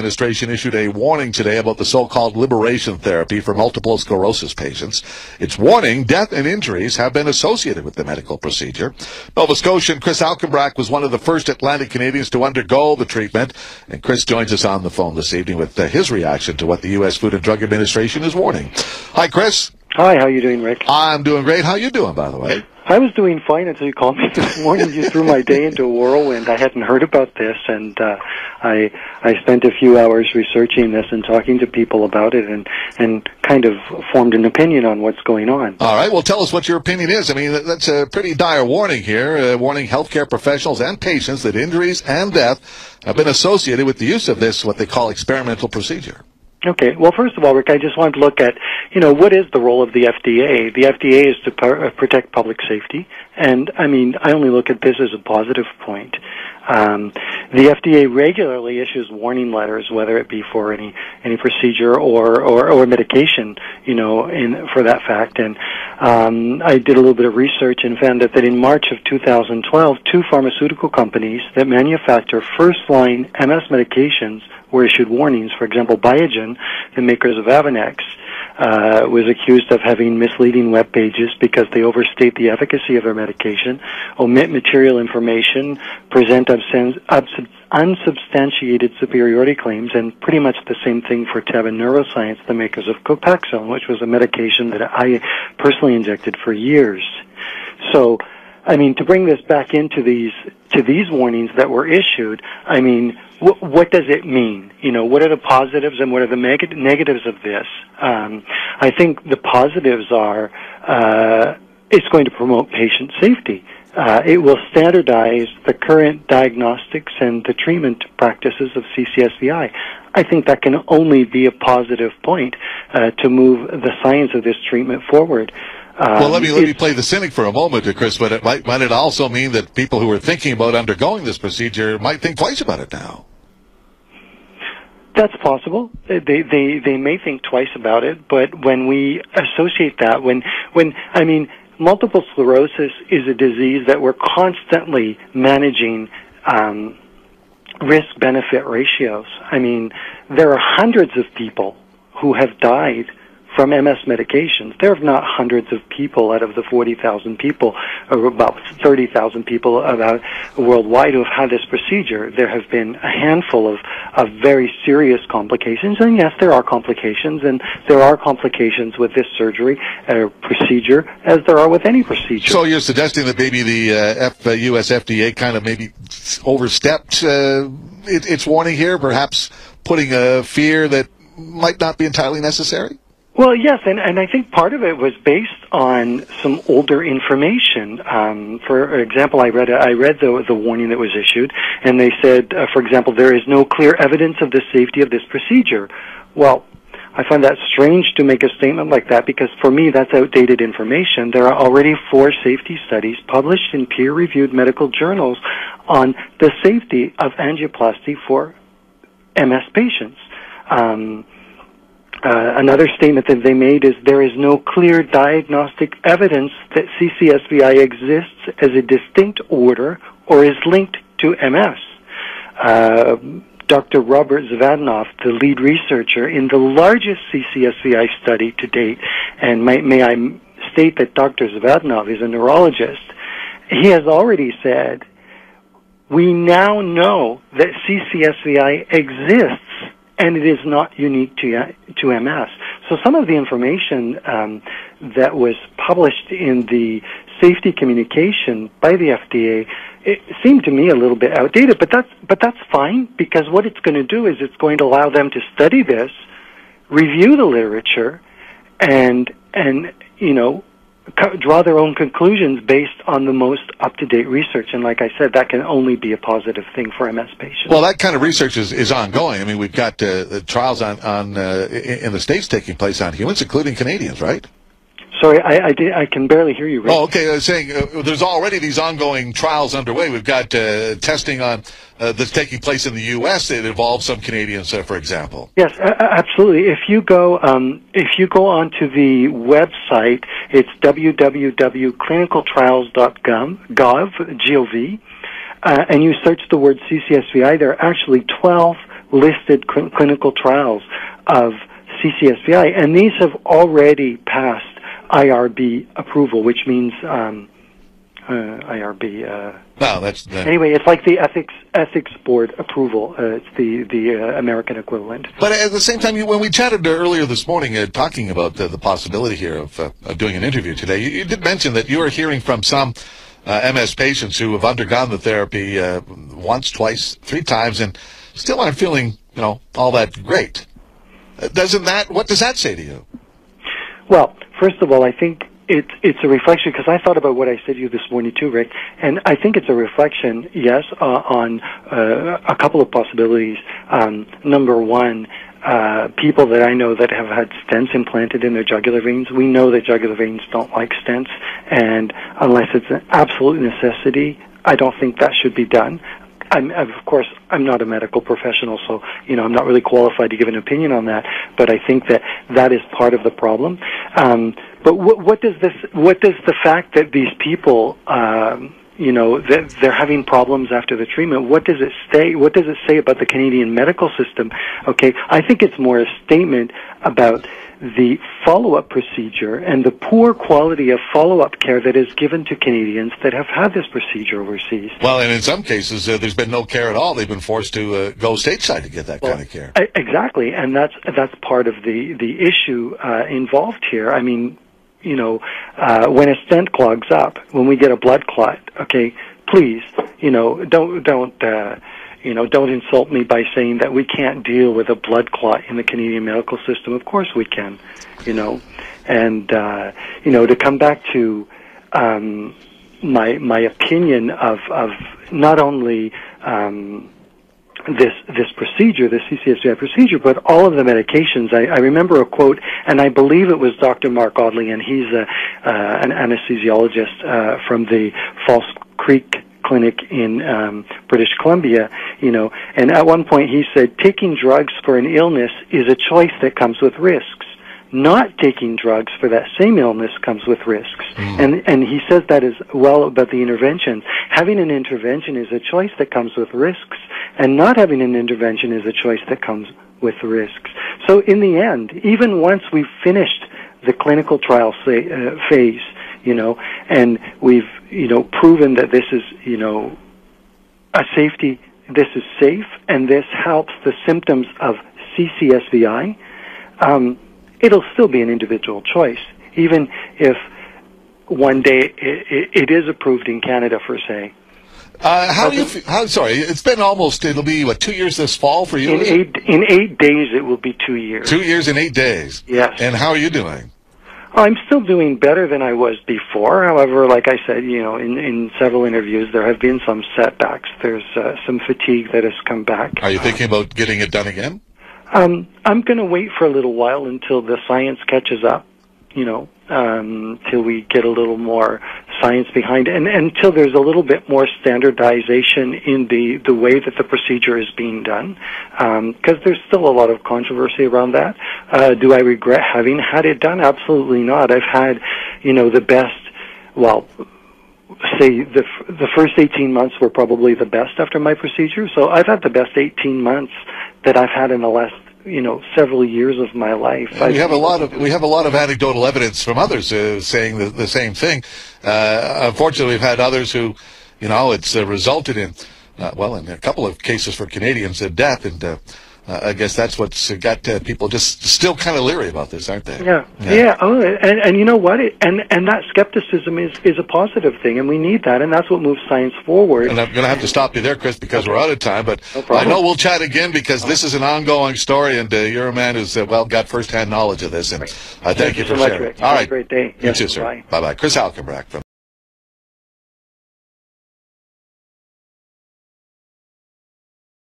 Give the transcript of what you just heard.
Administration issued a warning today about the so-called liberation therapy for multiple sclerosis patients. Its warning, death and injuries have been associated with the medical procedure. Nova Scotian Chris Alkenbrack was one of the first Atlantic Canadians to undergo the treatment, and Chris joins us on the phone this evening with his reaction to what the U.S. Food and Drug Administration is warning. Hi, Chris. Hi, how you doing, Rick? I'm doing great. How you doing, by the way? I was doing fine until you called me this morning. You threw my day into a whirlwind. I hadn't heard about this, and I spent a few hours researching this and talking to people about it, and kind of formed an opinion on what's going on. All right. Well, tell us what your opinion is. I mean, that's a pretty dire warning here, warning healthcare professionals and patients that injuries and death have been associated with the use of this, what they call experimental procedure. Okay. Well, first of all, Rick, I just want to look at, what is the role of the FDA? The FDA is to protect public safety, and, I only look at this as a positive point. The FDA regularly issues warning letters, whether it be for any procedure or medication, for that fact. And I did a little bit of research and found that in March of 2012, two pharmaceutical companies that manufacture first-line MS medications were issued warnings. For example, Biogen, the makers of Avonex, was accused of having misleading web pages because they overstate the efficacy of their medication, omit material information, present unsubstantiated superiority claims, and pretty much the same thing for Teva Neuroscience, the makers of Copaxone, which was a medication that I personally injected for years. So, to bring this back into these warnings that were issued, what does it mean? What are the positives and what are the negatives of this? I think the positives are it's going to promote patient safety. It will standardize the current diagnostics and the treatment practices of CCSVI. I think that can only be a positive point to move the science of this treatment forward. Well, let me play the cynic for a moment, Chris, but might it also mean that people who are thinking about undergoing this procedure might think twice about it now? That's possible. They may think twice about it, but when we associate that, multiple sclerosis is a disease that we're constantly managing risk-benefit ratios. There are hundreds of people who have died from MS medications. There are not hundreds of people out of the 40,000 people, or about 30,000 people about worldwide who have had this procedure. There have been a handful of very serious complications, and yes, there are complications, and there are complications with this surgery or procedure, as there are with any procedure. So you're suggesting that maybe the U.S. FDA kind of maybe overstepped its warning here, perhaps putting a fear that might not be entirely necessary? Well, yes, and I think part of it was based on some older information. For example, I read the warning that was issued, and they said, for example, there is no clear evidence of the safety of this procedure. Well, I find that strange to make a statement like that, because for me that's outdated information. There are already 4 safety studies published in peer-reviewed medical journals on the safety of angioplasty for MS patients. Another statement that they made is there is no clear diagnostic evidence that CCSVI exists as a distinct order or is linked to MS. Dr. Robert Zvadnov, the lead researcher in the largest CCSVI study to date, and may I state that Dr. Zvadnov is a neurologist, he has already said, we now know that CCSVI exists, and it is not unique to MS. So some of the information that was published in the safety communication by the FDA, it seemed to me a little bit outdated, but that's fine, because what it's going to do is it's going to allow them to study this, review the literature, and draw their own conclusions based on the most up-to-date research. And like I said, that can only be a positive thing for MS patients. Well, that kind of research is ongoing. We've got trials in the States taking place on humans, including Canadians, right? Sorry, I can barely hear you, Rick. Oh, okay. I was saying there's already these ongoing trials underway. We've got testing on that's taking place in the U.S. It involves some Canadians, for example. Yes, absolutely. If you go onto the website, it's www.clinicaltrials.gov, and you search the word CCSVI, there are actually 12 listed clinical trials of CCSVI, and these have already passed IRB approval, which means IRB. Anyway, it's like the ethics board approval. It's the American equivalent. But at the same time, when we chatted earlier this morning, talking about the possibility here of doing an interview today, you did mention that you are hearing from some MS patients who have undergone the therapy once, twice, 3 times, and still aren't feeling, all that great. What does that say to you? Well, first of all, I think it's a reflection, because I thought about what I said to you this morning too, Rick, and I think it's a reflection, yes, on a couple of possibilities. Number one, people that I know that have had stents implanted in their jugular veins. We know that jugular veins don't like stents, and unless it's an absolute necessity, I don't think that should be done. Of course, I'm not a medical professional, so I'm not really qualified to give an opinion on that. But I think that is part of the problem. But what does the fact that these people, that they're having problems after the treatment, what does it say? What does it say about the Canadian medical system? Okay, I think it's more a statement about the follow-up procedure and the poor quality of follow-up care that is given to Canadians that have had this procedure overseas. Well, and in some cases, there's been no care at all. They've been forced to go stateside to get that kind of care. Exactly, and that's part of the issue involved here. I mean, when a stent clogs up, when we get a blood clot, okay, please, don't insult me by saying that we can't deal with a blood clot in the Canadian medical system. Of course we can, and to come back to my opinion of not only this procedure, the CCSVI procedure, but all of the medications. I remember a quote, and I believe it was Dr. Mark Audley, and he's an anesthesiologist from the False Creek Clinic in British Columbia, and at one point he said, taking drugs for an illness is a choice that comes with risks. Not taking drugs for that same illness comes with risks. And he says that as well about the intervention. Having an intervention is a choice that comes with risks, and not having an intervention is a choice that comes with risks. So in the end, even once we've finished the clinical trial phase, and we've, proven that this is, a safety, this is safe, and this helps the symptoms of CCSVI, it'll still be an individual choice, even if one day it is approved in Canada, for say. How do you feel? Sorry, it's been it'll be, 2 years this fall for you? In 8 days, it will be 2 years. 2 years and 8 days? Yes. And how are you doing? I'm still doing better than I was before. However, like I said, in several interviews, there have been some setbacks. There's some fatigue that has come back. Are you thinking about getting it done again? I'm going to wait for a little while until the science catches up, till we get a little more science behind it, and until there's a little bit more standardization in the way that the procedure is being done, because there's still a lot of controversy around that. Do I regret having had it done? Absolutely not. I've had, the best, say the first 18 months were probably the best after my procedure, so I've had the best 18 months that I've had in the last several years of my life. We have a lot of anecdotal evidence from others saying the same thing. Unfortunately, we've had others who, it's resulted in, in a couple of cases for Canadians, death, and I guess that's what's got people just still kind of leery about this, aren't they? Yeah. Oh, and you know what? And that skepticism is a positive thing, and we need that, and that's what moves science forward. And I'm going to have to stop you there, Chris, because we're out of time. But no, I know we'll chat again, because this is an ongoing story, and you're a man who's got firsthand knowledge of this. And thank you for so much, sharing. Rick. All right, have a great day. You too, sir. Bye bye. Chris Alkenbrack from